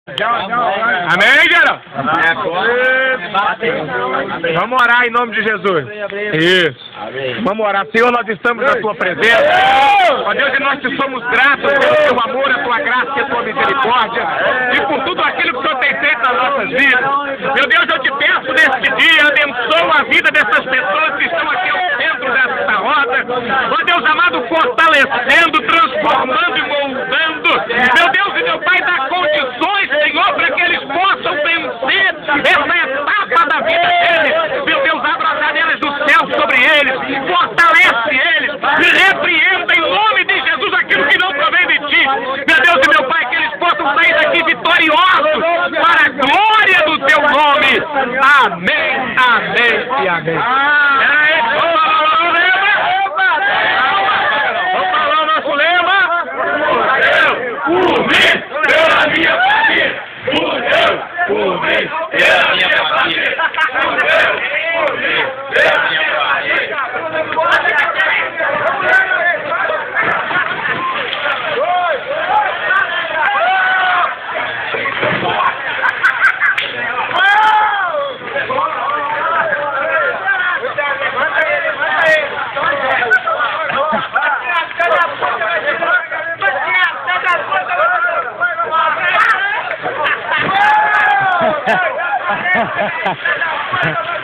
Amém, Geraldo? Vamos orar em nome de Jesus. Isso. Vamos orar. Senhor, nós estamos na tua presença. Ó Deus, e nós te somos gratos pelo teu amor, a tua graça e a tua misericórdia. E por tudo aquilo que o Senhor tem feito nas nossas vidas. Meu Deus, eu te peço neste dia, abençoa a vida dessas pessoas que estão aqui ao centro desta roda. Ó Deus amado, fortalecendo, transformando e moldando. Meu Deus e meu Pai, dá condições, Senhor, para que eles possam vencer essa etapa da vida deles. Meu Deus, abra as janelas do céu sobre eles, fortalece eles, e repreenda em nome de Jesus aquilo que não provém de ti. Meu Deus e meu Pai, que eles possam sair daqui vitoriosos para a glória do teu nome. Amém, amém e amém. Vamos falar o nosso lema. Por mim, pela minha família. Por mim, pela minha família. Por mim, pela minha família. Ha ha ha ha.